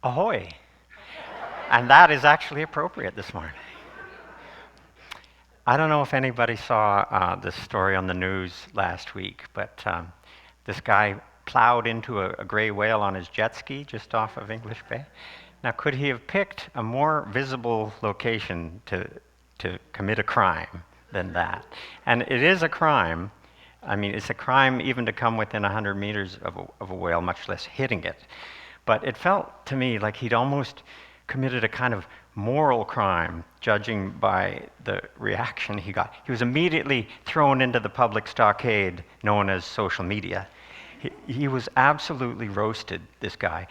Ahoy! And that is actually appropriate this morning. I don't know if anybody saw this story on the news last week, but this guy plowed into a gray whale on his jet ski just off of English Bay. Now, could he have picked a more visible location to commit a crime than that? And it is a crime. I mean, it's a crime even to come within 100 meters of a whale, much less hitting it. But it felt to me like he'd almost committed a kind of moral crime, judging by the reaction he got. He was immediately thrown into the public stockade known as social media. He was absolutely roasted, this guy,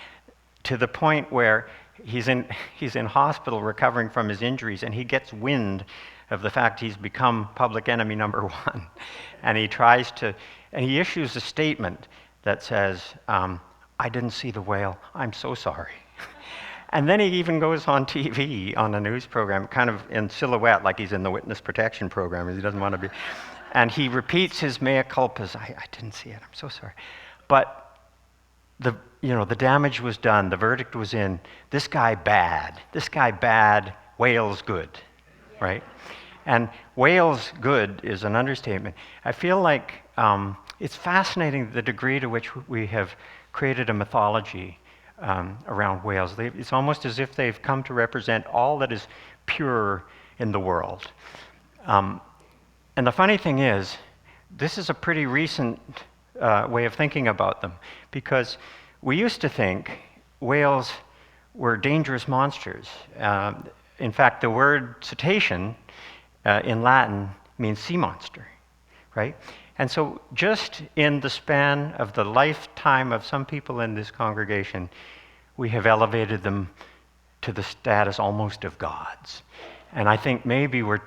to the point where he's in hospital recovering from his injuries, and he gets wind of the fact he's become public enemy number one. And he issues a statement that says, I didn't see the whale, I'm so sorry. And then he even goes on TV on a news program, kind of in silhouette, like he's in the witness protection program, he doesn't want to be. And he repeats his mea culpas, I didn't see it, I'm so sorry. But the damage was done, the verdict was in, this guy bad, whales good, right? And whales good is an understatement. I feel like it's fascinating the degree to which we have created a mythology around whales. It's almost as if they've come to represent all that is pure in the world. And the funny thing is, this is a pretty recent way of thinking about them, because we used to think whales were dangerous monsters. In fact, the word cetacean in Latin means sea monster, right? And so just in the span of the lifetime of some people in this congregation, we have elevated them to the status almost of gods. And I think maybe we're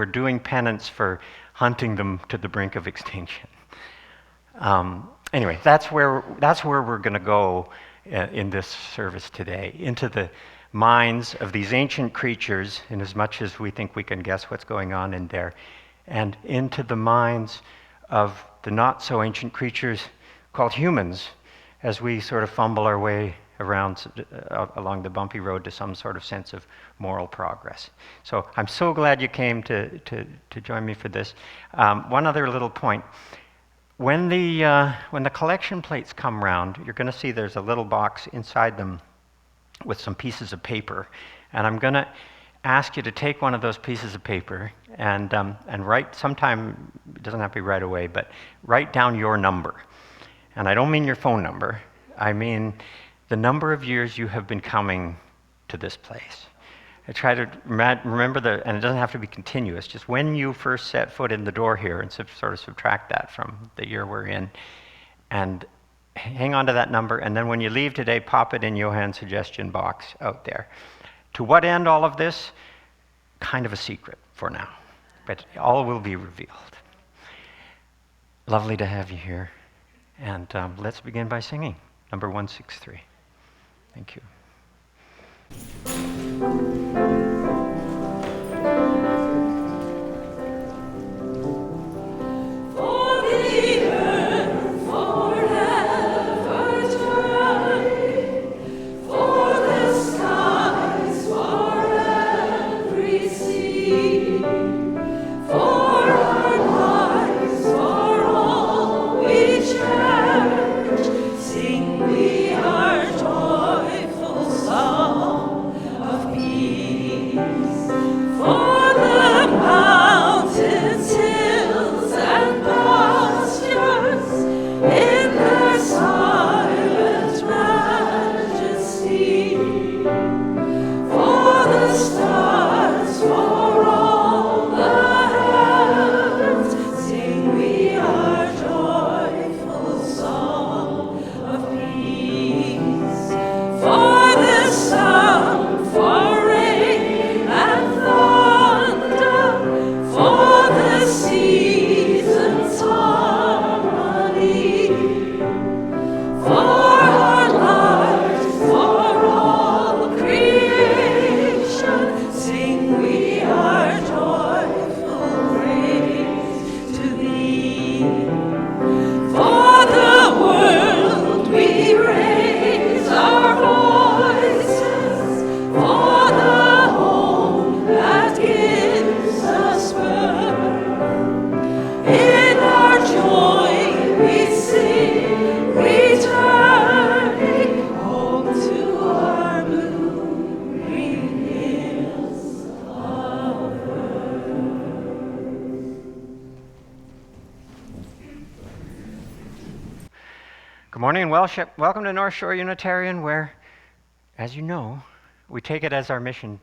doing penance for hunting them to the brink of extinction. Anyway, that's where we're going to go in this service today, into the minds of these ancient creatures, in as much as we think we can guess what's going on in there, and into the minds of the not so ancient creatures called humans, as we sort of fumble our way around along the bumpy road to some sort of sense of moral progress. So I'm so glad you came to join me for this. One other little point. When the collection plates come round, you're going to see there's a little box inside them with some pieces of paper, and I'm going to ask you to take one of those pieces of paper and write, sometime, it doesn't have to be right away, but write down your number. And I don't mean your phone number, I mean the number of years you have been coming to this place. I try to remember and it doesn't have to be continuous, just when you first set foot in the door here, and sort of subtract that from the year we're in, and hang on to that number, and then when you leave today, pop it in Johan's suggestion box out there. To what end all of this? Kind of a secret for now, but all will be revealed. Lovely to have you here, and let's begin by singing number 163. Thank you. Sing we our joyful song of peace. Good morning and welcome to North Shore Unitarian, where, as you know, we take it as our mission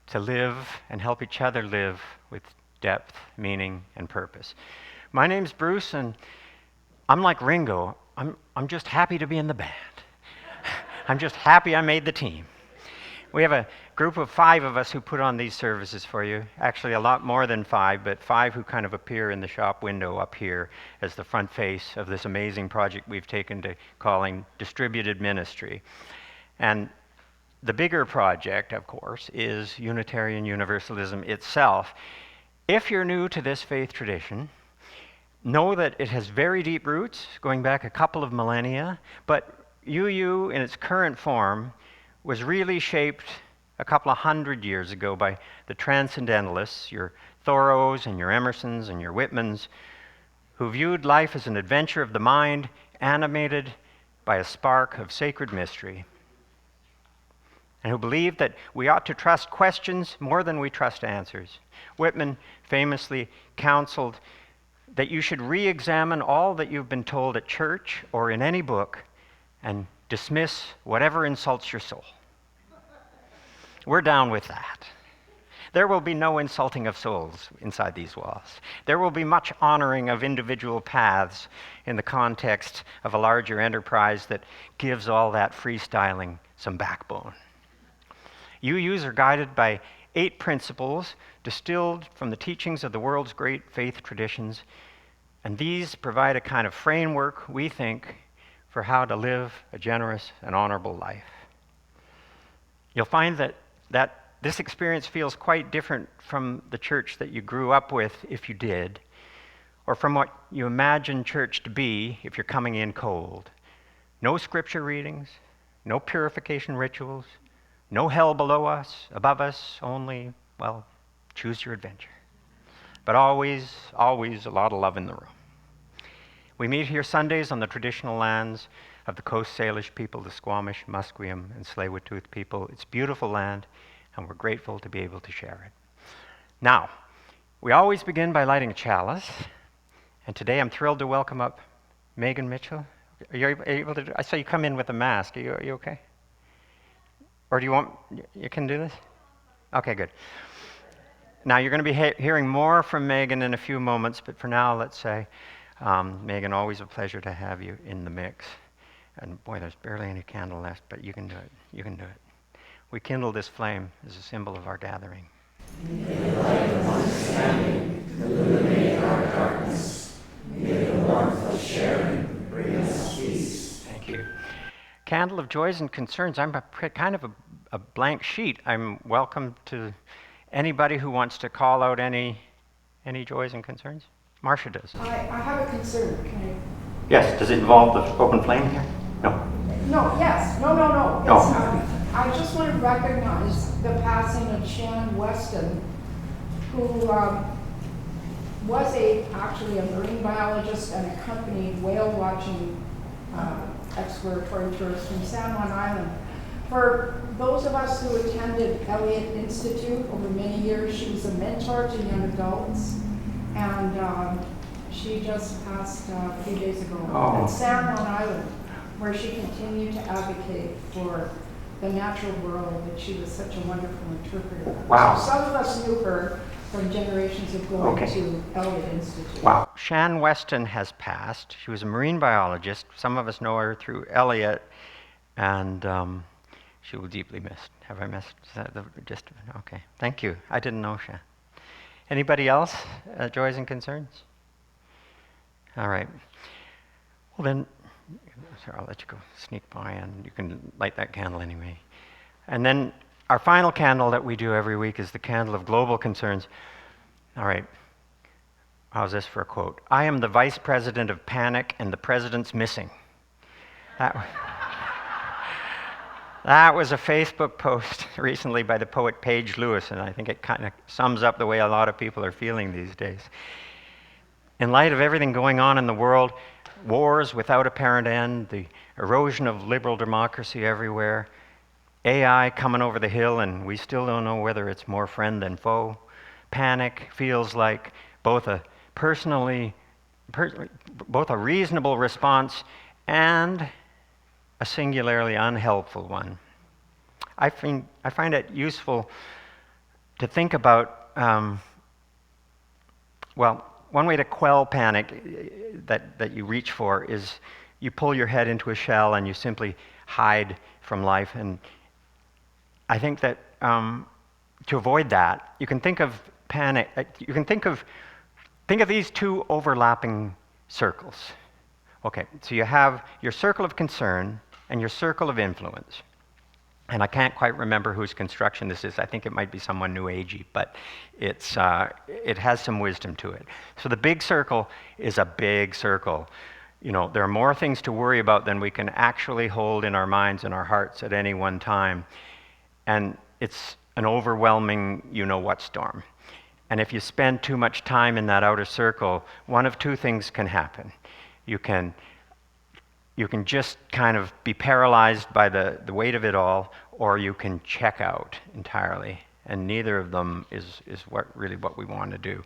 to live and help each other live with depth, meaning, and purpose. My name's Bruce, and I'm like Ringo. I'm just happy to be in the band. I'm just happy I made the team. We have a group of 5 of us who put on these services for you. Actually, a lot more than 5, but 5 who kind of appear in the shop window up here as the front face of this amazing project we've taken to calling distributed ministry. And the bigger project, of course, is Unitarian Universalism itself. If you're new to this faith tradition, know that it has very deep roots, going back a couple of millennia, but UU in its current form was really shaped a couple of hundred years ago by the transcendentalists, your Thoreaus and your Emersons and your Whitmans, who viewed life as an adventure of the mind animated by a spark of sacred mystery, and who believed that we ought to trust questions more than we trust answers. Whitman famously counseled that you should re-examine all that you've been told at church or in any book and dismiss whatever insults your soul. We're down with that. There will be no insulting of souls inside these walls. There will be much honoring of individual paths in the context of a larger enterprise that gives all that freestyling some backbone. UUs are guided by 8 principles distilled from the teachings of the world's great faith traditions, and these provide a kind of framework, we think, for how to live a generous and honorable life. You'll find that this experience feels quite different from the church that you grew up with, if you did, or from what you imagine church to be if you're coming in cold. No scripture readings, no purification rituals, no hell below us, above us, only, well, choose your adventure. But always, always a lot of love in the room. We meet here Sundays on the traditional lands of the Coast Salish people, the Squamish, Musqueam, and Tsleil-Waututh people. It's beautiful land, and we're grateful to be able to share it. Now, we always begin by lighting a chalice, and today I'm thrilled to welcome up Megan Mitchell. Are you able to I saw you come in with a mask. Are you okay? Or do you want, you can do this? Okay, good. Now, you're going to be hearing more from Megan in a few moments, but for now, let's say, Megan, always a pleasure to have you in the mix. And boy, there's barely any candle left, but you can do it. You can do it. We kindle this flame as a symbol of our gathering. May the light of understanding illuminate our darkness. May the warmth of sharing bring us peace. Thank you. Candle of joys and concerns. I'm kind of a blank sheet. I'm welcome to anybody who wants to call out any joys and concerns. Marcia does. I have a concern. Can I? Yes. Does it involve the open flame here? No. No. Yes. No. No. I just want to recognize the passing of Shannon Weston, who was actually a marine biologist and accompanied whale watching exploratory tours from San Juan Island. For those of us who attended Elliott Institute over many years, she was a mentor to young adults, and she just passed a few days ago at San Juan Island, where she continued to advocate for the natural world, and she was such a wonderful interpreter. Wow. So some of us knew her from generations of going to Elliott Institute. Wow. Shan Weston has passed. She was a marine biologist. Some of us know her through Elliott, and she will deeply missed. Have I missed? Is that the gist of it? Okay. Thank you. I didn't know Shan. Anybody else? Joys and concerns? All right. Well then, I'll let you go sneak by, and you can light that candle anyway. And then our final candle that we do every week is the candle of global concerns. All right. How's this for a quote? I am the vice president of panic, and the president's missing. That was a Facebook post recently by the poet Paige Lewis, and I think it kind of sums up the way a lot of people are feeling these days. In light of everything going on in the world, wars without apparent end, the erosion of liberal democracy everywhere, AI coming over the hill, and we still don't know whether it's more friend than foe. Panic feels like both a reasonable response and a singularly unhelpful one. I find it useful to think about, one way to quell panic that you reach for is you pull your head into a shell and you simply hide from life. And I think that to avoid that, you can think of panic, you can think of these two overlapping circles. Okay, so you have your circle of concern and your circle of influence. And I can't quite remember whose construction this is. I think it might be someone New Agey, but it has some wisdom to it. So the big circle is a big circle. You know, there are more things to worry about than we can actually hold in our minds and our hearts at any one time. And it's an overwhelming you-know-what storm. And if you spend too much time in that outer circle, one of two things can happen. You can just kind of be paralyzed by the weight of it all, or you can check out entirely. And neither of them is really what we want to do.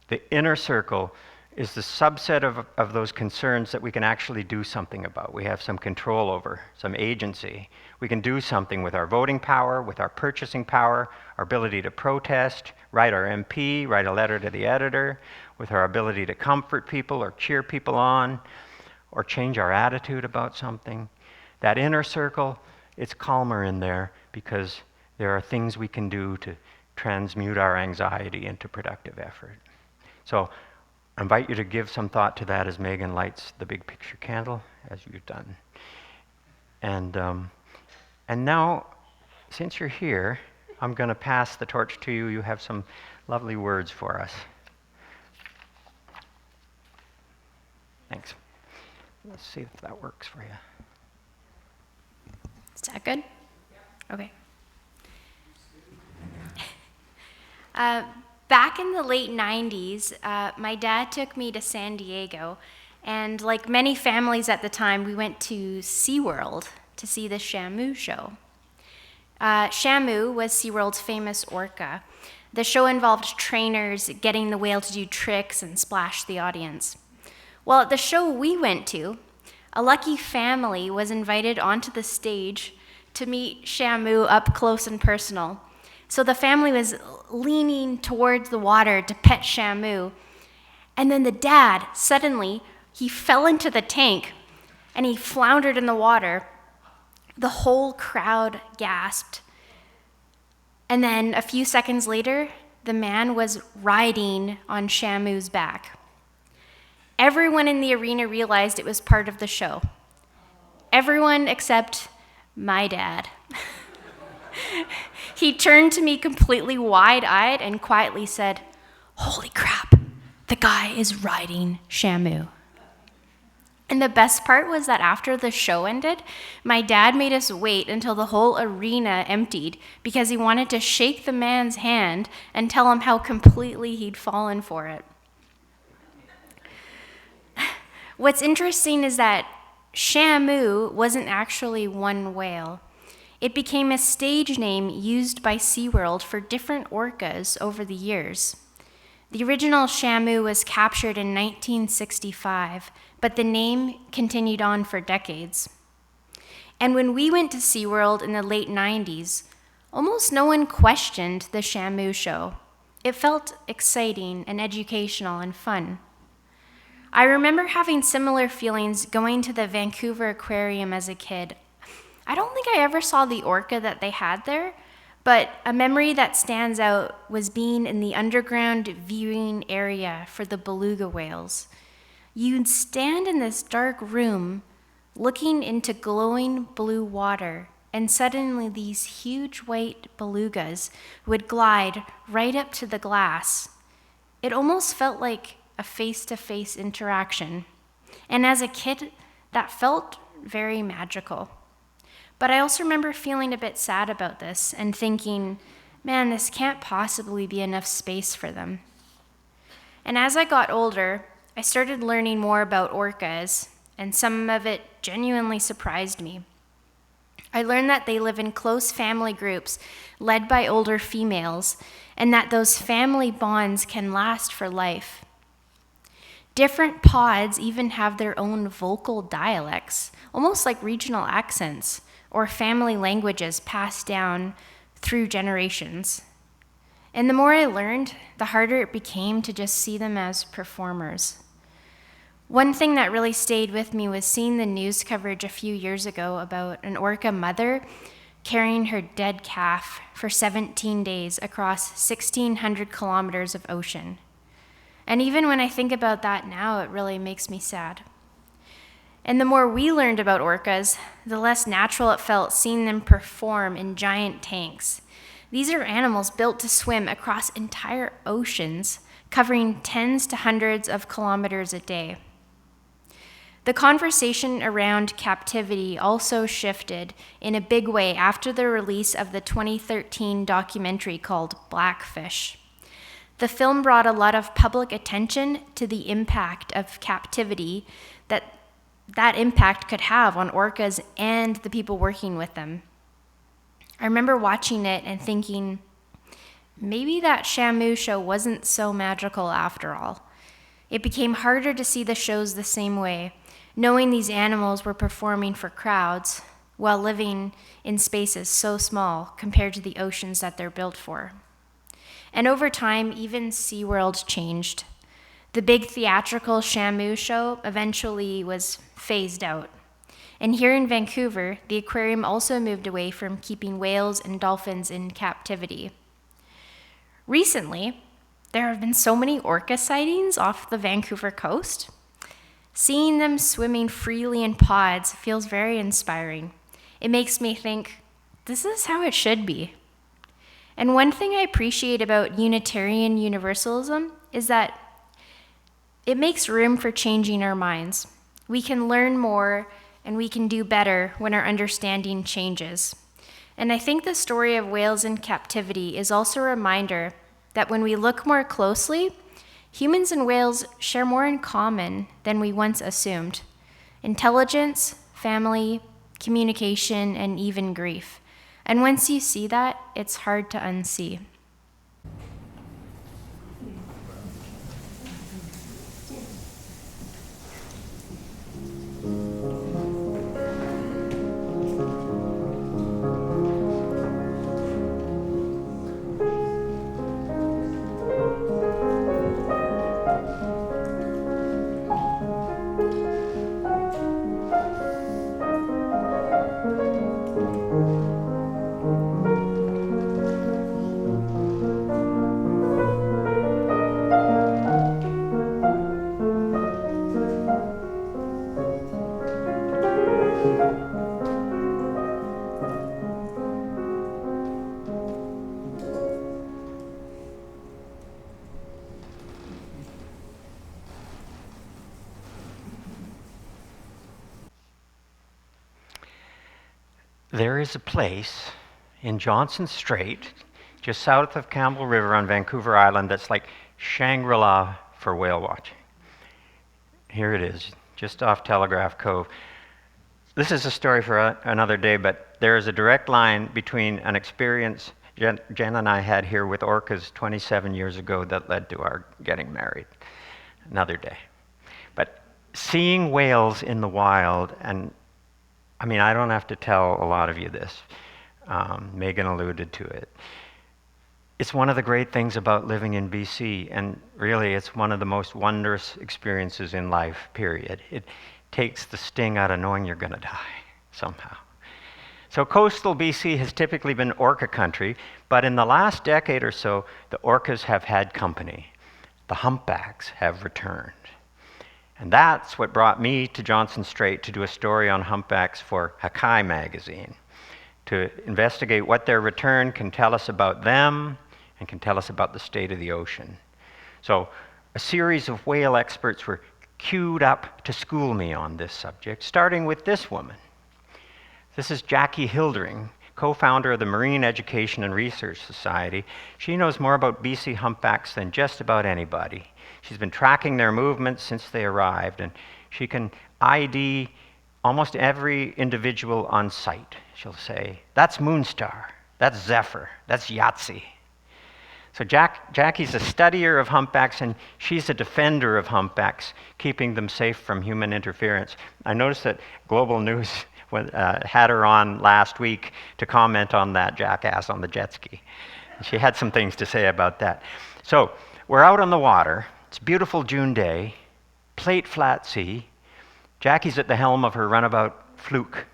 The inner circle is the subset of those concerns that we can actually do something about. We have some control over, some agency. We can do something with our voting power, with our purchasing power, our ability to protest, write our MP, write a letter to the editor, with our ability to comfort people or cheer people on, or change our attitude about something. That inner circle, it's calmer in there because there are things we can do to transmute our anxiety into productive effort. So I invite you to give some thought to that as Megan lights the big picture candle, as you've done. And now, since you're here, I'm going to pass the torch to you. You have some lovely words for us. Thanks. Let's see if that works for you. Is that good? Okay. Back in the late 90s, my dad took me to San Diego, and like many families at the time, we went to SeaWorld to see the Shamu show. Shamu was SeaWorld's famous orca. The show involved trainers getting the whale to do tricks and splash the audience. Well, at the show we went to, a lucky family was invited onto the stage to meet Shamu up close and personal. So the family was leaning towards the water to pet Shamu. And then the dad, suddenly, he fell into the tank and he floundered in the water. The whole crowd gasped. And then a few seconds later, the man was riding on Shamu's back. Everyone in the arena realized it was part of the show. Everyone except my dad. He turned to me completely wide-eyed and quietly said, "Holy crap, the guy is riding Shamu." And the best part was that after the show ended, my dad made us wait until the whole arena emptied because he wanted to shake the man's hand and tell him how completely he'd fallen for it. What's interesting is that Shamu wasn't actually one whale. It became a stage name used by SeaWorld for different orcas over the years. The original Shamu was captured in 1965, but the name continued on for decades. And when we went to SeaWorld in the late 90s, almost no one questioned the Shamu show. It felt exciting and educational and fun. I remember having similar feelings going to the Vancouver Aquarium as a kid. I don't think I ever saw the orca that they had there, but a memory that stands out was being in the underground viewing area for the beluga whales. You'd stand in this dark room looking into glowing blue water, and suddenly these huge white belugas would glide right up to the glass. It almost felt like a face-to-face interaction. And as a kid, that felt very magical. But I also remember feeling a bit sad about this and thinking, man, this can't possibly be enough space for them. And as I got older, I started learning more about orcas, and some of it genuinely surprised me. I learned that they live in close family groups led by older females, and that those family bonds can last for life. Different pods even have their own vocal dialects, almost like regional accents or family languages passed down through generations. And the more I learned, the harder it became to just see them as performers. One thing that really stayed with me was seeing the news coverage a few years ago about an orca mother carrying her dead calf for 17 days across 1,600 kilometers of ocean. And even when I think about that now, it really makes me sad. And the more we learned about orcas, the less natural it felt seeing them perform in giant tanks. These are animals built to swim across entire oceans, covering tens to hundreds of kilometers a day. The conversation around captivity also shifted in a big way after the release of the 2013 documentary called Blackfish. The film brought a lot of public attention to the impact of captivity that impact could have on orcas and the people working with them. I remember watching it and thinking, maybe that Shamu show wasn't so magical after all. It became harder to see the shows the same way, knowing these animals were performing for crowds while living in spaces so small compared to the oceans that they're built for. And over time, even SeaWorld changed. The big theatrical Shamu show eventually was phased out. And here in Vancouver, the aquarium also moved away from keeping whales and dolphins in captivity. Recently, there have been so many orca sightings off the Vancouver coast. Seeing them swimming freely in pods feels very inspiring. It makes me think, this is how it should be. And one thing I appreciate about Unitarian Universalism is that it makes room for changing our minds. We can learn more and we can do better when our understanding changes. And I think the story of whales in captivity is also a reminder that when we look more closely, humans and whales share more in common than we once assumed: intelligence, family, communication, and even grief. And once you see that, it's hard to unsee. There is a place in Johnson Strait, just south of Campbell River on Vancouver Island, that's like Shangri-La for whale watching. Here it is, just off Telegraph Cove. This is a story for another day, but there is a direct line between an experience Jen and I had here with orcas 27 years ago that led to our getting married. Another day. But seeing whales in the wild, and I mean, I don't have to tell a lot of you this. Megan alluded to it. It's one of the great things about living in BC, and really it's one of the most wondrous experiences in life, period. It takes the sting out of knowing you're going to die somehow. So coastal BC has typically been orca country, but in the last decade or so, the orcas have had company. The humpbacks have returned. And that's what brought me to Johnson Strait to do a story on humpbacks for Hakai magazine, to investigate what their return can tell us about them and can tell us about the state of the ocean. So a series of whale experts were queued up to school me on this subject, starting with this woman. This is Jackie Hildering, co-founder of the Marine Education and Research Society. She knows more about BC humpbacks than just about anybody. She's been tracking their movements since they arrived, and she can ID almost every individual on site. She'll say, that's Moonstar, that's Zephyr, that's Yahtzee. So Jackie's a studier of humpbacks, and she's a defender of humpbacks, keeping them safe from human interference. I noticed that Global News had her on last week to comment on that jackass on the jet ski. She had some things to say about that. So we're out on the water. It's a beautiful June day, plate flat sea. Jackie's at the helm of her runabout Fluke,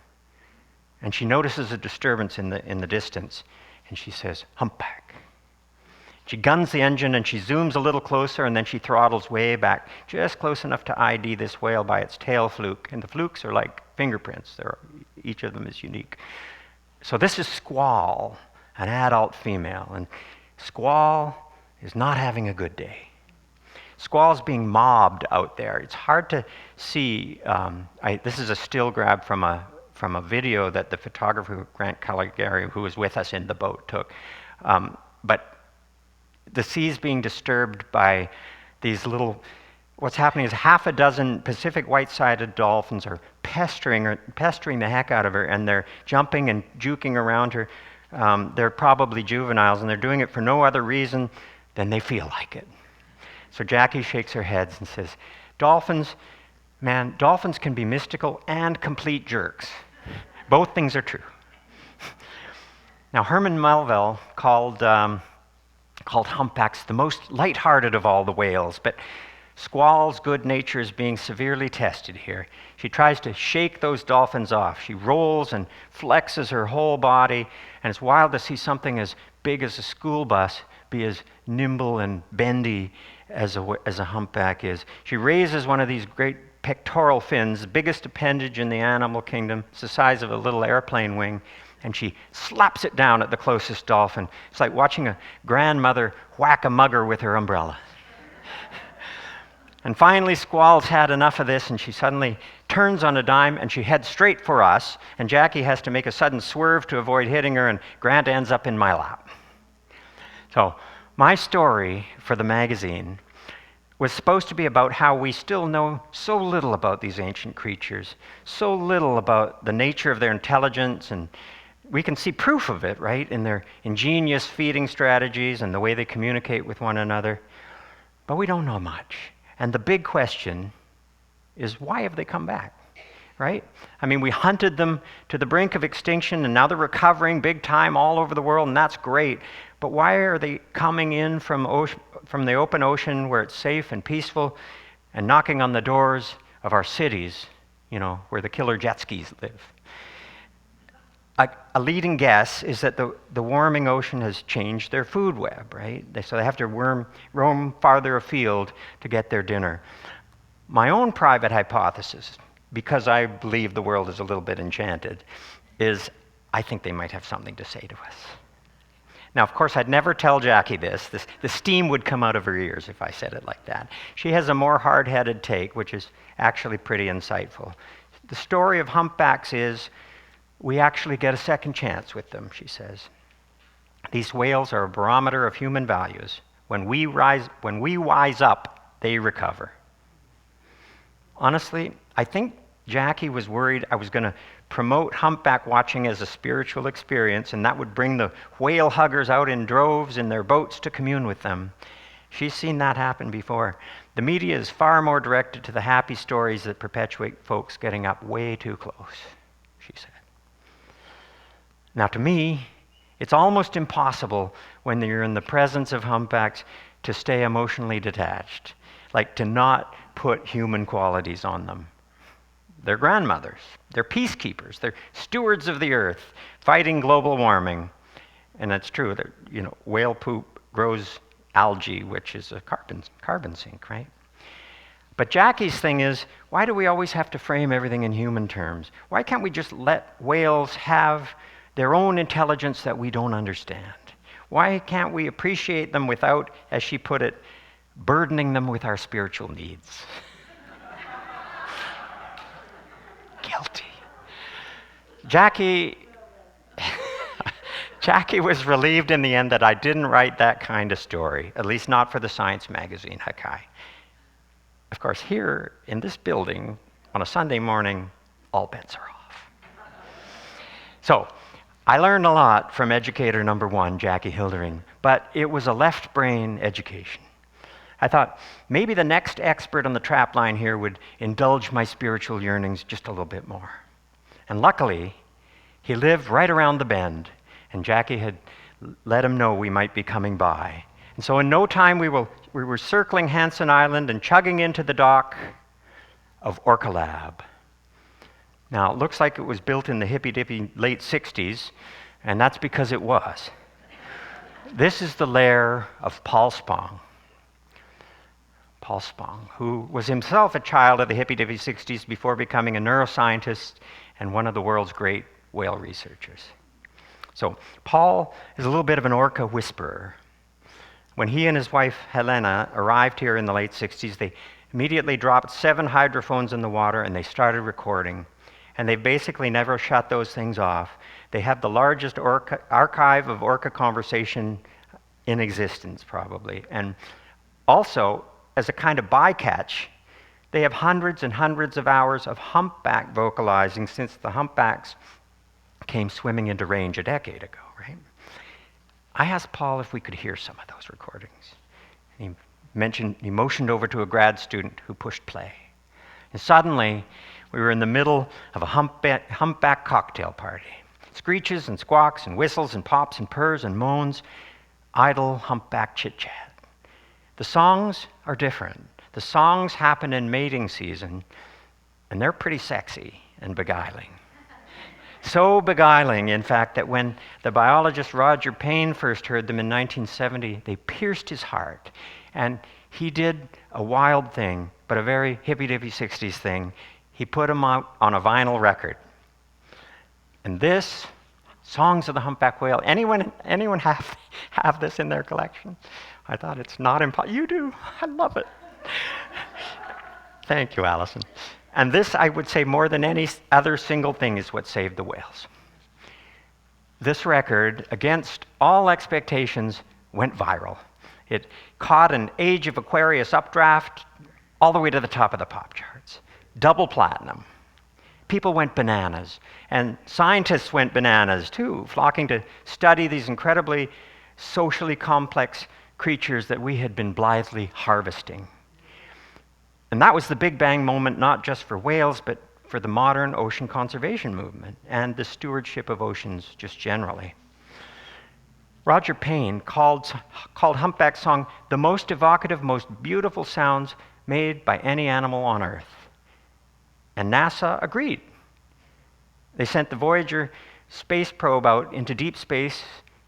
and she notices a disturbance in the distance, and she says, "Humpback." She guns the engine and she zooms a little closer, and then she throttles way back, just close enough to ID this whale by its tail fluke. And the flukes are like fingerprints. Each of them is unique. So this is Squall, an adult female. And Squall is not having a good day. Squall's being mobbed out there. It's hard to see. This is a still grab from a video that the photographer, Grant Caligari, who was with us in the boat, took. But the sea's being disturbed by these little, what's happening is half a dozen Pacific white-sided dolphins are pestering the heck out of her, and they're jumping and juking around her. They're probably juveniles, and they're doing it for no other reason than they feel like it. So Jackie shakes her head and says, dolphins can be mystical and complete jerks. Both things are true. Now, Herman Melville called humpbacks the most lighthearted of all the whales, but Squall's good nature is being severely tested here. She tries to shake those dolphins off. She rolls and flexes her whole body, and it's wild to see something as big as a school bus be as nimble and bendy as a humpback is. She raises one of these great pectoral fins, the biggest appendage in the animal kingdom. It's the size of a little airplane wing, and she slaps it down at the closest dolphin. It's like watching a grandmother whack a mugger with her umbrella. And finally, Squall's had enough of this, and she suddenly turns on a dime, and she heads straight for us, and Jackie has to make a sudden swerve to avoid hitting her, and Grant ends up in my lap. So my story for the magazine was supposed to be about how we still know so little about these ancient creatures, so little about the nature of their intelligence, and we can see proof of it, right, in their ingenious feeding strategies and the way they communicate with one another. But we don't know much. And the big question is, why have they come back, right? I mean, we hunted them to the brink of extinction, and now they're recovering big time all over the world, and that's great. But why are they coming in from the open ocean where it's safe and peaceful and knocking on the doors of our cities, where the killer jet skis live? A leading guess is that the warming ocean has changed their food web, right? So they have to roam farther afield to get their dinner. My own private hypothesis, because I believe the world is a little bit enchanted, is I think they might have something to say to us. Now, of course, I'd never tell Jackie this. The steam would come out of her ears if I said it like that. She has a more hard-headed take, which is actually pretty insightful. The story of humpbacks is, we actually get a second chance with them, she says. These whales are a barometer of human values. When we wise up, they recover. Honestly, I think Jackie was worried I was going to promote humpback watching as a spiritual experience, and that would bring the whale huggers out in droves in their boats to commune with them. She's seen that happen before. The media is far more directed to the happy stories that perpetuate folks getting up way too close, she said. Now, to me, it's almost impossible when you're in the presence of humpbacks to stay emotionally detached, like to not put human qualities on them. They're grandmothers, they're peacekeepers, they're stewards of the earth, fighting global warming. And that's true, that whale poop grows algae, which is a carbon sink, right? But Jackie's thing is, why do we always have to frame everything in human terms? Why can't we just let whales have their own intelligence that we don't understand? Why can't we appreciate them without, as she put it, burdening them with our spiritual needs? Guilty. Jackie was relieved in the end that I didn't write that kind of story, at least not for the science magazine, Hakai. Of course, here in this building, on a Sunday morning, all bets are off. So, I learned a lot from educator number one, Jackie Hildering, but it was a left brain education. I thought maybe the next expert on the trap line here would indulge my spiritual yearnings just a little bit more. And luckily, he lived right around the bend, and Jackie had let him know we might be coming by. And so in no time, we were circling Hansen Island and chugging into the dock of Orca Lab. Now, it looks like it was built in the hippy-dippy late 60s, and that's because it was. This is the lair of Paul Spong. Paul Spong, who was himself a child of the hippy-dippy 60s before becoming a neuroscientist and one of the world's great whale researchers. So Paul is a little bit of an orca whisperer. When he and his wife Helena arrived here in the late 60s, they immediately dropped 7 hydrophones in the water and they started recording. And they basically never shut those things off. They have the largest archive of orca conversation in existence, probably. And also, as a kind of bycatch, they have hundreds and hundreds of hours of humpback vocalizing since the humpbacks came swimming into range a decade ago, right? I asked Paul if we could hear some of those recordings. He motioned over to a grad student who pushed play. And suddenly, we were in the middle of a humpback cocktail party. Screeches and squawks and whistles and pops and purrs and moans, idle humpback chit-chat. The songs are different. The songs happen in mating season, and they're pretty sexy and beguiling. So beguiling, in fact, that when the biologist Roger Payne first heard them in 1970, they pierced his heart. And he did a wild thing, but a very hippy-dippy 60s thing. He put them out on a vinyl record. And this, Songs of the Humpback Whale, anyone have this in their collection? I thought it's not impossible. You do. I love it. Thank you, Allison. And this, I would say, more than any other single thing, is what saved the whales. This record, against all expectations, went viral. It caught an Age of Aquarius updraft all the way to the top of the pop charts. Double platinum. People went bananas, and scientists went bananas too, flocking to study these incredibly socially complex creatures that we had been blithely harvesting. And that was the Big Bang moment, not just for whales, but for the modern ocean conservation movement and the stewardship of oceans just generally. Roger Payne called humpback song the most evocative, most beautiful sounds made by any animal on Earth. And NASA agreed. They sent the Voyager space probe out into deep space,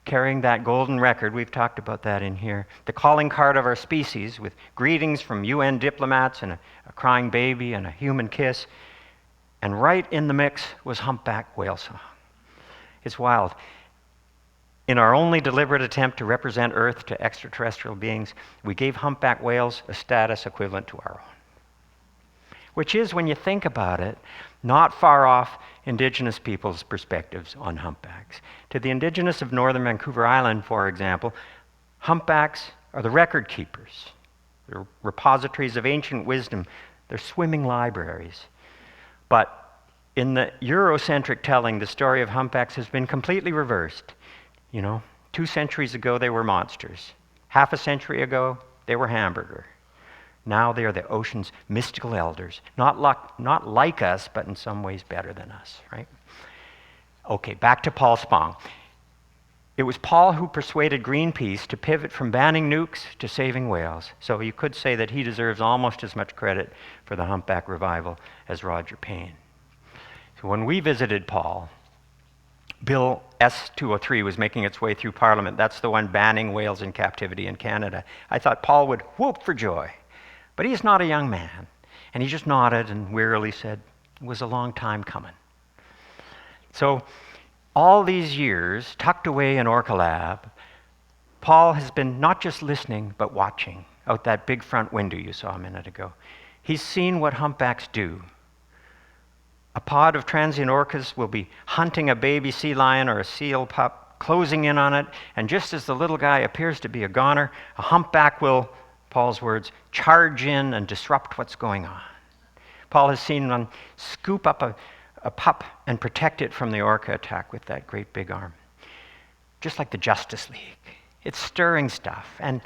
carrying that golden record. We've talked about that in here. The calling card of our species, with greetings from UN diplomats and a crying baby and a human kiss. And right in the mix was humpback whale song. It's wild. In our only deliberate attempt to represent Earth to extraterrestrial beings, we gave humpback whales a status equivalent to our own. Which is, when you think about it, not far off Indigenous peoples' perspectives on humpbacks. To the Indigenous of northern Vancouver Island, for example, humpbacks are the record keepers. They're repositories of ancient wisdom. They're swimming libraries. But in the Eurocentric telling, the story of humpbacks has been completely reversed. 2 centuries ago, they were monsters. Half a century ago, they were hamburger. Now they are the ocean's mystical elders, not like us, but in some ways better than us, right? Okay, back to Paul Spong. It was Paul who persuaded Greenpeace to pivot from banning nukes to saving whales. So you could say that he deserves almost as much credit for the humpback revival as Roger Payne. So when we visited Paul, Bill S-203 was making its way through Parliament. That's the one banning whales in captivity in Canada. I thought Paul would whoop for joy. But he's not a young man. And he just nodded and wearily said, it was a long time coming. So all these years, tucked away in Orca Lab, Paul has been not just listening, but watching out that big front window you saw a minute ago. He's seen what humpbacks do. A pod of transient orcas will be hunting a baby sea lion or a seal pup, closing in on it, and just as the little guy appears to be a goner, a humpback will, Paul's words, charge in and disrupt what's going on. Paul has seen one scoop up a pup and protect it from the orca attack with that great big arm. Just like the Justice League. It's stirring stuff. And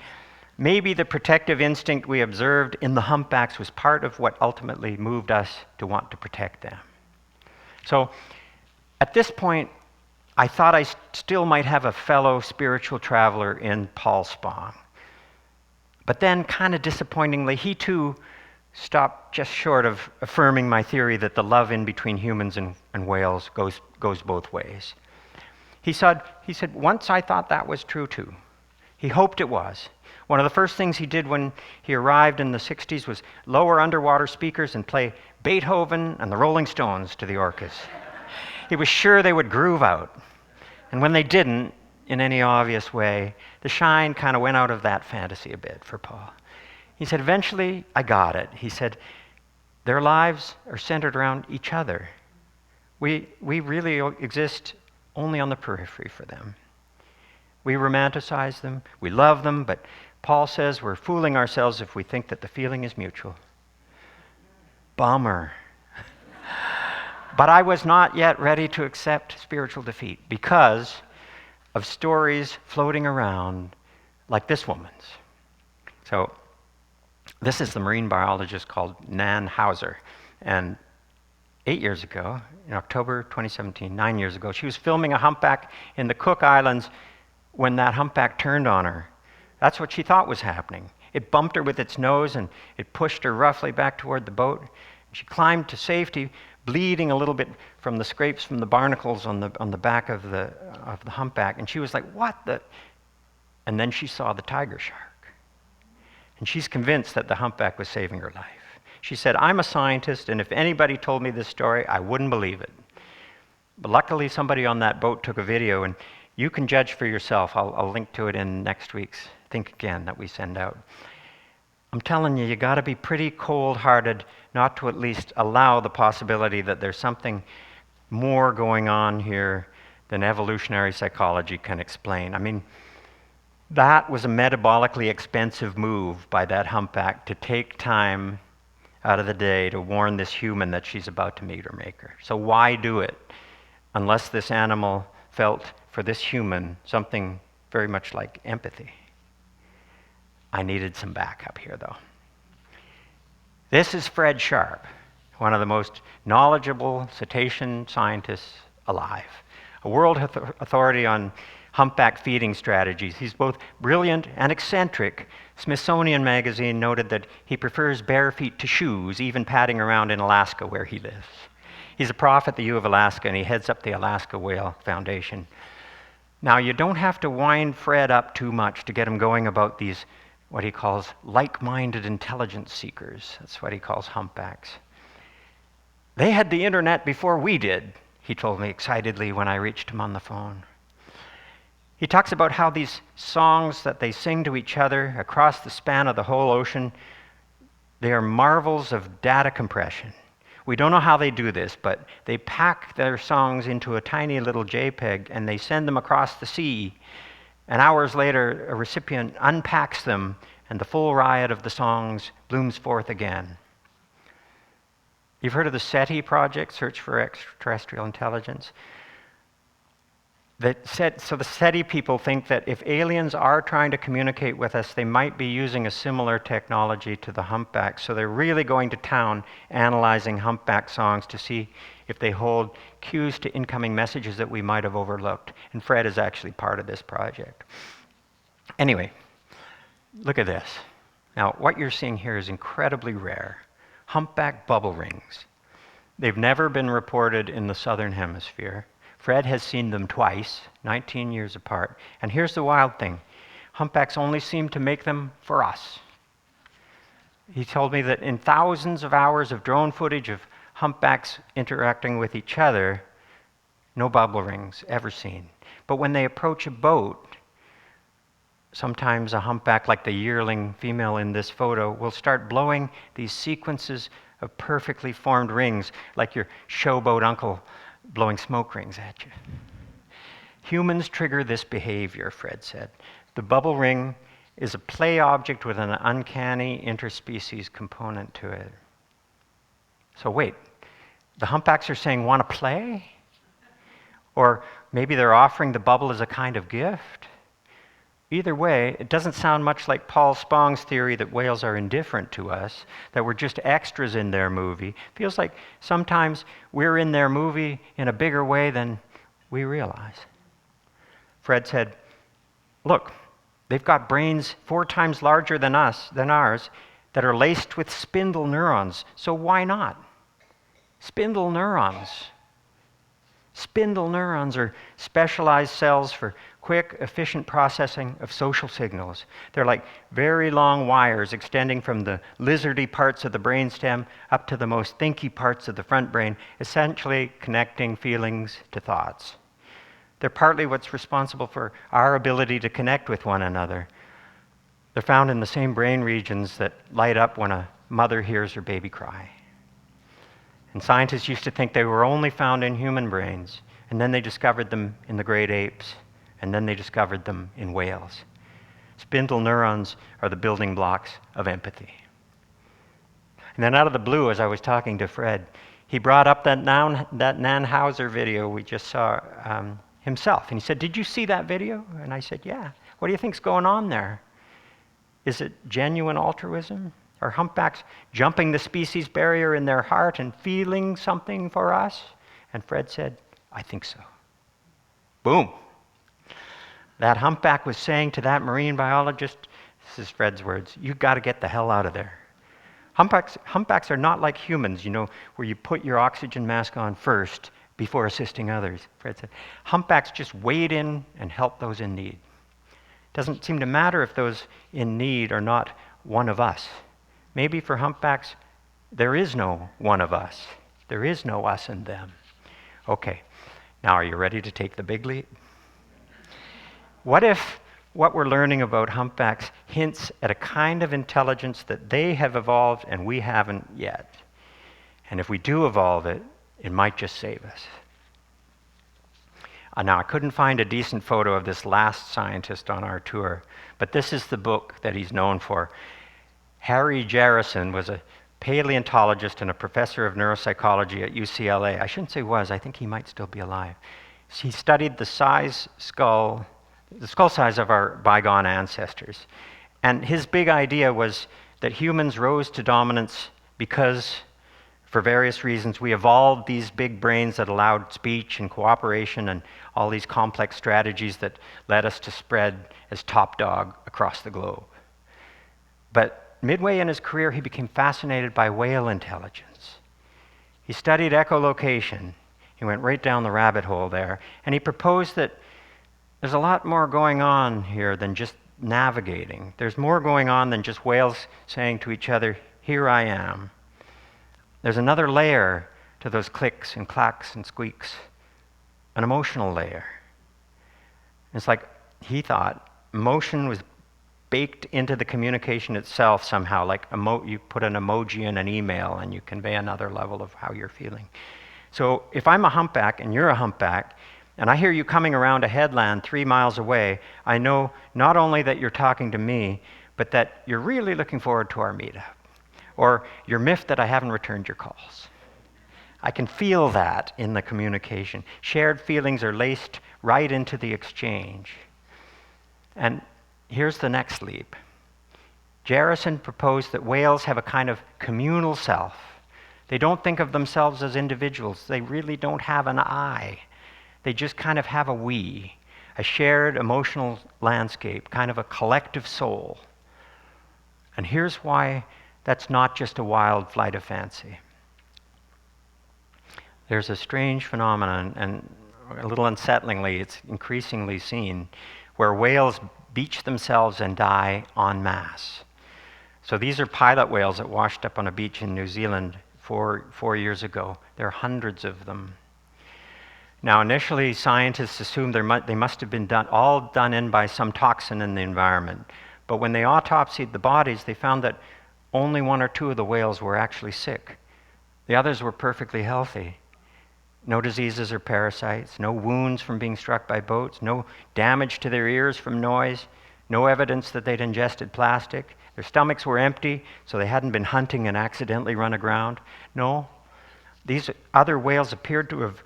maybe the protective instinct we observed in the humpbacks was part of what ultimately moved us to want to protect them. So at this point, I thought I still might have a fellow spiritual traveler in Paul Spong. But then, kind of disappointingly, he too stopped just short of affirming my theory that the love in between humans and whales goes both ways. He said, once I thought that was true too. He hoped it was. One of the first things he did when he arrived in the 60s was lower underwater speakers and play Beethoven and the Rolling Stones to the orcas. He was sure they would groove out. And when they didn't, in any obvious way, the shine kind of went out of that fantasy a bit for Paul. He said, eventually, I got it. He said, their lives are centered around each other. We really exist only on the periphery for them. We romanticize them, we love them, but Paul says we're fooling ourselves if we think that the feeling is mutual. Bummer. But I was not yet ready to accept spiritual defeat because of stories floating around like this woman's. So this is the marine biologist called Nan Hauser. And 8 years ago, in October 2017, 9 years ago, she was filming a humpback in the Cook Islands when that humpback turned on her. That's what she thought was happening. It bumped her with its nose and it pushed her roughly back toward the boat. She climbed to safety, bleeding a little bit from the scrapes from the barnacles on the back of the humpback. And she was like, what the? And then she saw the tiger shark. And she's convinced that the humpback was saving her life. She said, I'm a scientist, and if anybody told me this story, I wouldn't believe it. But luckily, somebody on that boat took a video, and you can judge for yourself. I'll link to it in next week's Think Again that we send out. I'm telling you, you got to be pretty cold-hearted not to at least allow the possibility that there's something more going on here than evolutionary psychology can explain. I mean, that was a metabolically expensive move by that humpback to take time out of the day to warn this human that she's about to meet her maker. So why do it unless this animal felt for this human something very much like empathy? I needed some backup here, though. This is Fred Sharp, one of the most knowledgeable cetacean scientists alive, a world authority on humpback feeding strategies. He's both brilliant and eccentric. Smithsonian Magazine noted that he prefers bare feet to shoes, even padding around in Alaska where he lives. He's a prof at the U of Alaska, and he heads up the Alaska Whale Foundation. Now, you don't have to wind Fred up too much to get him going about these, what he calls like-minded intelligence seekers. That's what he calls humpbacks. They had the internet before we did, he told me excitedly when I reached him on the phone. He talks about how these songs that they sing to each other across the span of the whole ocean, they are marvels of data compression. We don't know how they do this, but they pack their songs into a tiny little JPEG and they send them across the sea. And hours later, a recipient unpacks them and the full riot of the songs blooms forth again. You've heard of the SETI project, Search for Extraterrestrial Intelligence? So the SETI people think that if aliens are trying to communicate with us, they might be using a similar technology to the humpback. So they're really going to town analyzing humpback songs to see if they hold cues to incoming messages that we might have overlooked. And Fred is actually part of this project. Anyway, look at this. Now, what you're seeing here is incredibly rare. Humpback bubble rings. They've never been reported in the southern hemisphere. Fred has seen them twice, 19 years apart. And here's the wild thing. Humpbacks only seem to make them for us. He told me that in thousands of hours of drone footage of humpbacks interacting with each other, no bubble rings ever seen. But when they approach a boat, sometimes a humpback, like the yearling female in this photo, will start blowing these sequences of perfectly formed rings, like your showboat uncle blowing smoke rings at you. Humans trigger this behavior, Fred said. The bubble ring is a play object with an uncanny interspecies component to it. So wait, The humpbacks are saying, want to play? Or maybe they're offering the bubble as a kind of gift. Either way, it doesn't sound much like Paul Spong's theory that whales are indifferent to us, that we're just extras in their movie. Feels like sometimes we're in their movie in a bigger way than we realize. Fred said, look, they've got brains 4 times larger than ours, that are laced with spindle neurons. So why not? Spindle neurons. Spindle neurons are specialized cells for quick, efficient processing of social signals. They're like very long wires extending from the lizardy parts of the brainstem up to the most thinky parts of the front brain, essentially connecting feelings to thoughts. They're partly what's responsible for our ability to connect with one another. They're found in the same brain regions that light up when a mother hears her baby cry. And scientists used to think they were only found in human brains, and then they discovered them in the great apes, and then they discovered them in whales. Spindle neurons are the building blocks of empathy. And then out of the blue, as I was talking to Fred, he brought up that Nanhauser video we just saw himself. And he said, did you see that video? And I said, yeah. What do you think's going on there? Is it genuine altruism? Are humpbacks jumping the species barrier in their heart and feeling something for us? And Fred said, I think so. Boom. That humpback was saying to that marine biologist, this is Fred's words, you got to get the hell out of there. Humpbacks are not like humans, where you put your oxygen mask on first before assisting others. Fred said, humpbacks just wade in and help those in need. Doesn't seem to matter if those in need are not one of us. Maybe for humpbacks, there is no one of us. There is no us and them. Okay, now are you ready to take the big leap? What if what we're learning about humpbacks hints at a kind of intelligence that they have evolved and we haven't yet? And if we do evolve it, it might just save us. Now, I couldn't find a decent photo of this last scientist on our tour, but this is the book that he's known for. Harry Grierson was a paleontologist and a professor of neuropsychology at UCLA. I shouldn't say was, I think he might still be alive. He studied the skull size of our bygone ancestors. And his big idea was that humans rose to dominance because, for various reasons, we evolved these big brains that allowed speech and cooperation and all these complex strategies that led us to spread as top dog across the globe. But midway in his career, he became fascinated by whale intelligence. He studied echolocation. He went right down the rabbit hole there, and he proposed that there's a lot more going on here than just navigating. There's more going on than just whales saying to each other, here I am. There's another layer to those clicks and clacks and squeaks, an emotional layer. It's like he thought emotion was baked into the communication itself somehow, like you put an emoji in an email and you convey another level of how you're feeling. So if I'm a humpback and you're a humpback, and I hear you coming around a headland 3 miles away, I know not only that you're talking to me, but that you're really looking forward to our meetup. Or you're miffed that I haven't returned your calls. I can feel that in the communication. Shared feelings are laced right into the exchange. And here's the next leap. Grierson proposed that whales have a kind of communal self. They don't think of themselves as individuals. They really don't have an I. They just kind of have a we, a shared emotional landscape, kind of a collective soul. And here's why that's not just a wild flight of fancy. There's a strange phenomenon, and a little unsettlingly, it's increasingly seen, where whales beach themselves and die en masse. So these are pilot whales that washed up on a beach in New Zealand 4 years ago. There are hundreds of them. Now, initially, scientists assumed they must have been all done in by some toxin in the environment. But when they autopsied the bodies, they found that only 1 or 2 of the whales were actually sick. The others were perfectly healthy. No diseases or parasites, no wounds from being struck by boats, no damage to their ears from noise, no evidence that they'd ingested plastic. Their stomachs were empty, so they hadn't been hunting and accidentally run aground. No, these other whales appeared to have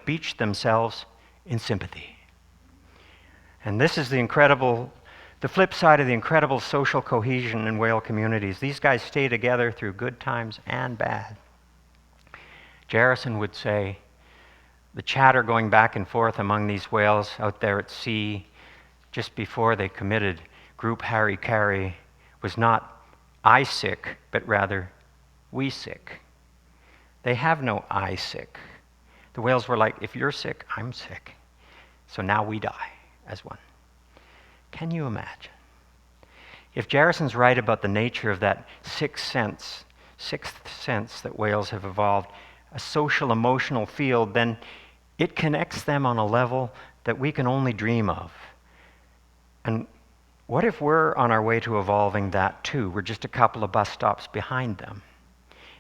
beached themselves in sympathy. And this is the flip side of the incredible social cohesion in whale communities. These guys stay together through good times and bad. Grierson would say, the chatter going back and forth among these whales out there at sea just before they committed group harry-carry was not I sick, but rather we sick. They have no I sick. The whales were like, if you're sick, I'm sick. So now we die as one. Can you imagine? If Grierson's right about the nature of that sixth sense that whales have evolved, a social emotional field, then it connects them on a level that we can only dream of. And what if we're on our way to evolving that too? We're just a couple of bus stops behind them.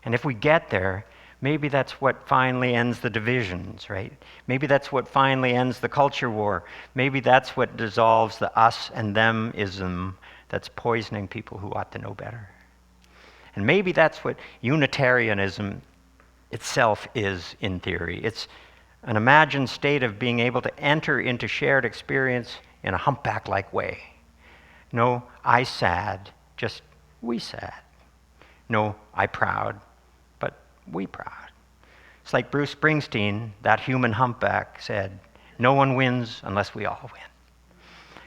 And if we get there, maybe that's what finally ends the divisions, right? Maybe that's what finally ends the culture war. Maybe that's what dissolves the us and them-ism that's poisoning people who ought to know better. And maybe that's what Unitarianism itself is in theory. It's an imagined state of being able to enter into shared experience in a humpback-like way. No, I sad, just we sad. No, I proud, but we proud. It's like Bruce Springsteen, that human humpback, said, no one wins unless we all win.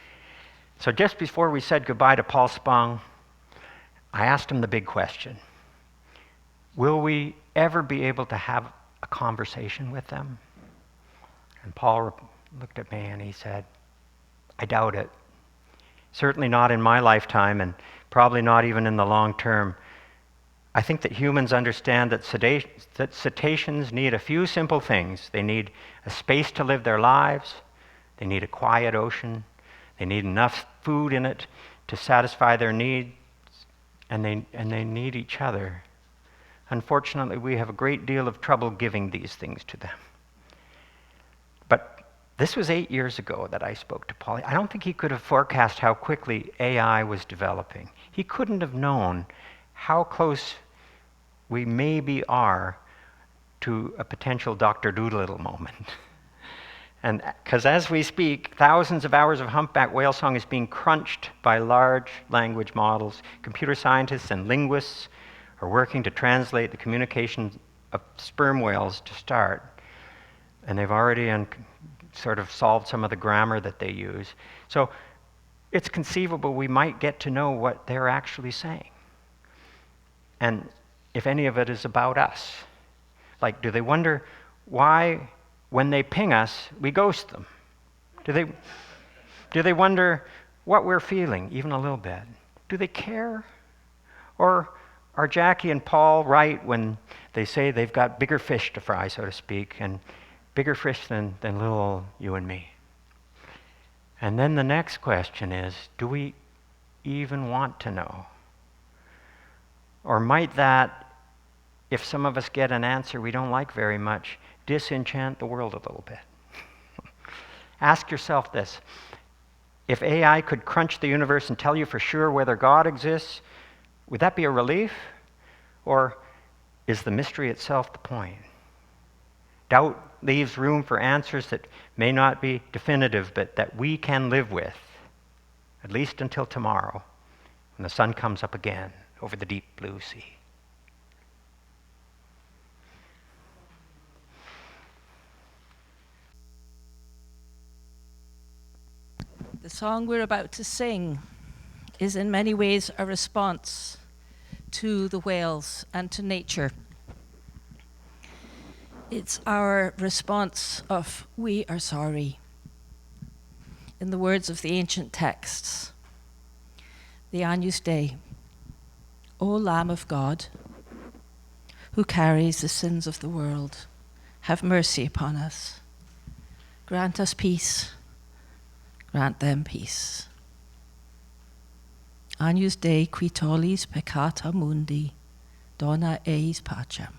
So just before we said goodbye to Paul Spong, I asked him the big question. Will we ever be able to have a conversation with them? And Paul looked at me and he said, I doubt it. Certainly not in my lifetime and probably not even in the long term. I think that humans understand that cetaceans need a few simple things. They need a space to live their lives. They need a quiet ocean. They need enough food in it to satisfy their needs. And they need each other. Unfortunately, we have a great deal of trouble giving these things to them. But this was 8 years ago that I spoke to Paul. I don't think he could have forecast how quickly AI was developing. He couldn't have known how close we maybe are to a potential Dr. Dolittle moment. And because as we speak, thousands of hours of humpback whale song is being crunched by large language models. Computer scientists and linguists are working to translate the communication of sperm whales to start. And they've already sort of solved some of the grammar that they use. So it's conceivable we might get to know what they're actually saying. And if any of it is about us. Like, do they wonder why, when they ping us, we ghost them? Do they wonder what we're feeling, even a little bit? Do they care? Or are Jackie and Paul right when they say they've got bigger fish to fry, so to speak, and bigger fish than little you and me? And then the next question is, do we even want to know? Or might that, if some of us get an answer we don't like very much, disenchant the world a little bit? Ask yourself this. If AI could crunch the universe and tell you for sure whether God exists, would that be a relief? Or is the mystery itself the point? Doubt leaves room for answers that may not be definitive, but that we can live with, at least until tomorrow, when the sun comes up again over the deep blue sea. The song we're about to sing is in many ways a response to the whales and to nature. It's our response of, we are sorry. In the words of the ancient texts, the Agnus Dei, O Lamb of God, who carries the sins of the world, have mercy upon us. Grant us peace. Grant them peace. Agnus Dei qui tollis peccata mundi, dona eis pacem.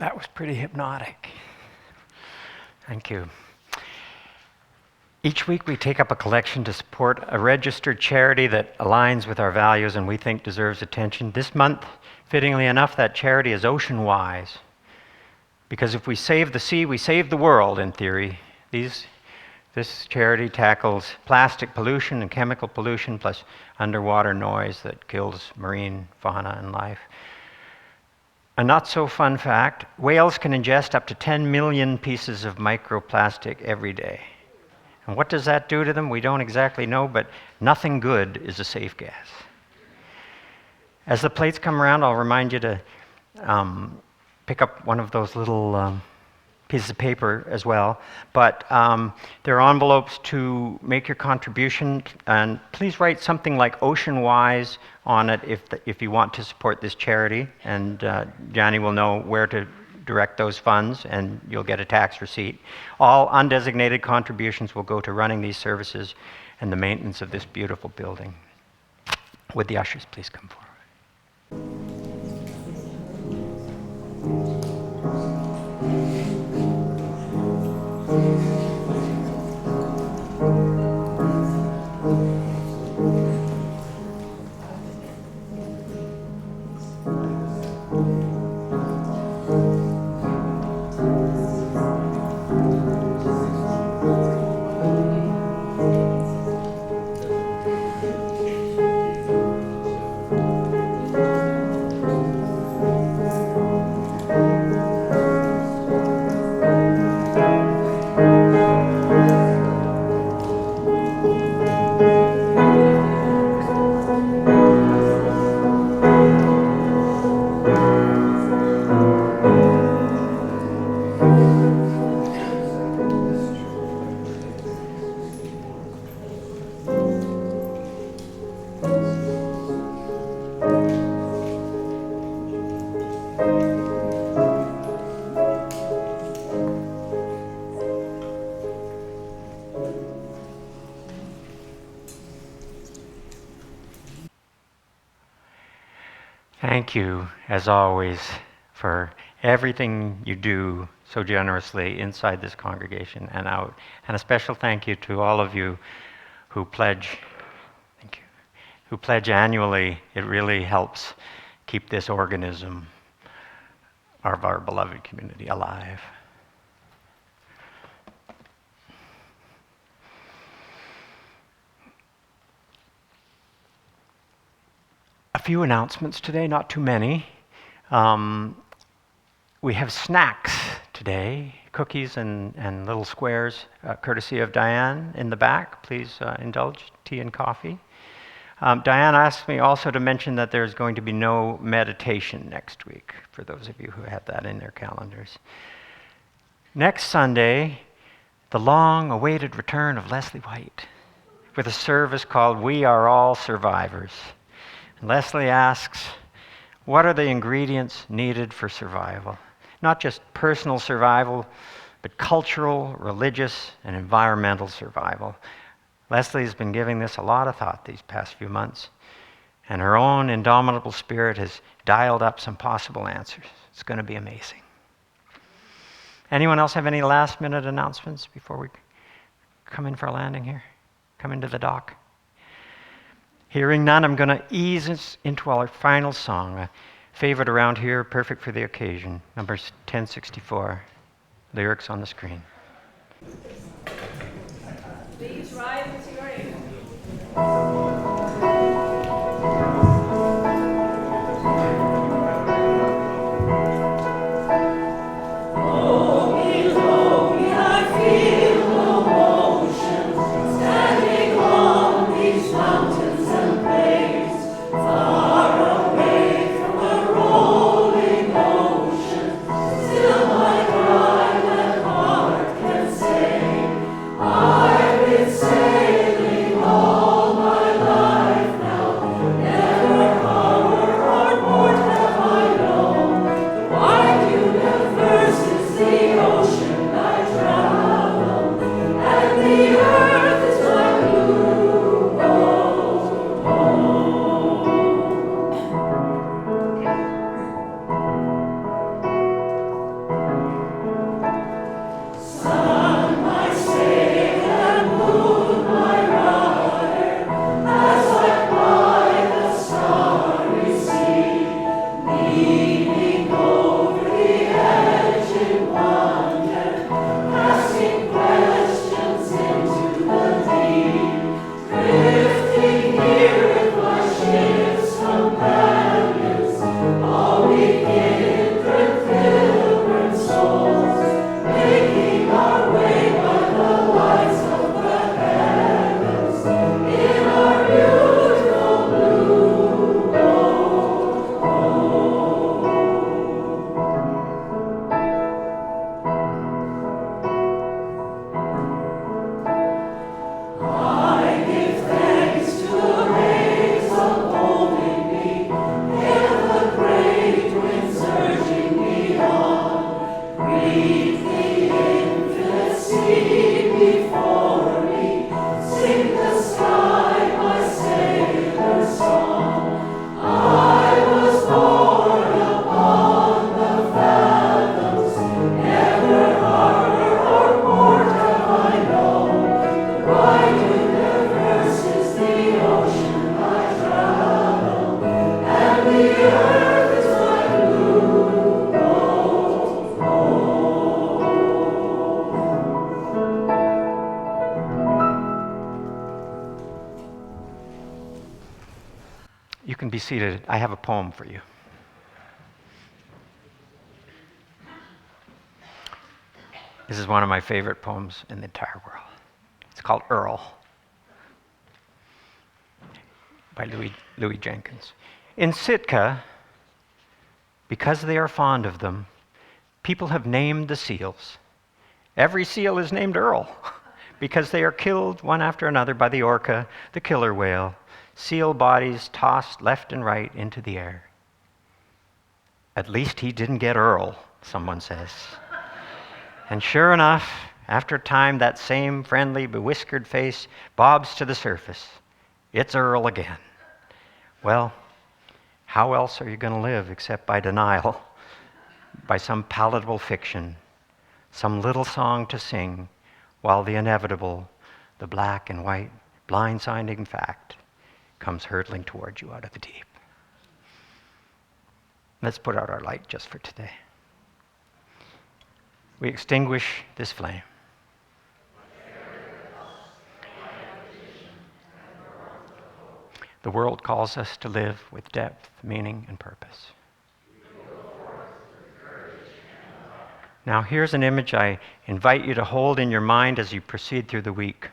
That was pretty hypnotic. Thank you. Each week we take up a collection to support a registered charity that aligns with our values and we think deserves attention. This month, fittingly enough, that charity is Ocean Wise. Because if we save the sea, we save the world, in theory. This charity tackles plastic pollution and chemical pollution, plus underwater noise that kills marine fauna and life. A not so fun fact, whales can ingest up to 10 million pieces of microplastic every day. And what does that do to them? We don't exactly know, but nothing good is a safe gas. As the plates come around, I'll remind you to pick up one of those little pieces of paper as well. But there are envelopes to make your contribution, and please write something like Ocean Wise on it if you want to support this charity, and Johnny will know where to direct those funds, and you'll get a tax receipt. All undesignated contributions will go to running these services and the maintenance of this beautiful building. Would the ushers please come forward? Thank you, as always, for everything you do so generously inside this congregation and out. And a special thank you to all of you who pledge. Thank you. Who pledge annually. It really helps keep this organism of our beloved community alive. A few announcements today, not too many. We have snacks today, cookies and little squares, courtesy of Diane in the back. Please indulge, tea and coffee. Diane asked me also to mention that there's going to be no meditation next week, for those of you who have that in their calendars. Next Sunday, the long-awaited return of Leslie White with a service called We Are All Survivors. Leslie asks, what are the ingredients needed for survival? Not just personal survival, but cultural, religious, and environmental survival. Leslie's been giving this a lot of thought these past few months, and her own indomitable spirit has dialed up some possible answers. It's going to be amazing. Anyone else have any last-minute announcements before we come in for a landing here? Come into the dock? Hearing none, I'm going to ease us into our final song, a favorite around here, perfect for the occasion, number 1064, lyrics on the screen. Please rise as you are able. Say You can be seated. I have a poem for you. This is one of my favorite poems in the entire world. It's called Earl by Louis Jenkins. In Sitka, because they are fond of them, people have named the seals. Every seal is named Earl because they are killed one after another by the orca, the killer whale, seal bodies tossed left and right into the air. At least he didn't get Earl, someone says. And sure enough, after a time, that same friendly, bewhiskered face bobs to the surface. It's Earl again. Well, how else are you going to live except by denial, by some palatable fiction, some little song to sing, while the inevitable, the black and white, blindsiding fact, comes hurtling towards you out of the deep. Let's put out our light just for today. We extinguish this flame. The world calls us to live with depth, meaning, and purpose. Now, here's an image I invite you to hold in your mind as you proceed through the week.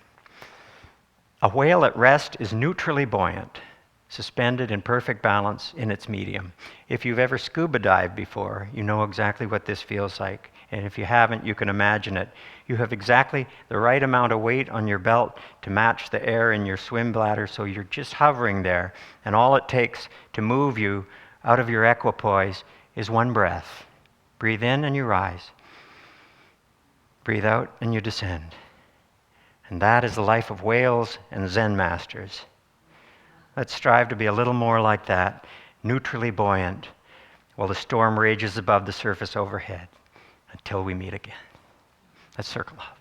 A whale at rest is neutrally buoyant, suspended in perfect balance in its medium. If you've ever scuba dived before, you know exactly what this feels like. And if you haven't, you can imagine it. You have exactly the right amount of weight on your belt to match the air in your swim bladder, so you're just hovering there. And all it takes to move you out of your equipoise is one breath. Breathe in and you rise. Breathe out and you descend. And that is the life of whales and Zen masters. Let's strive to be a little more like that, neutrally buoyant, while the storm rages above the surface overhead, until we meet again. Let's circle up.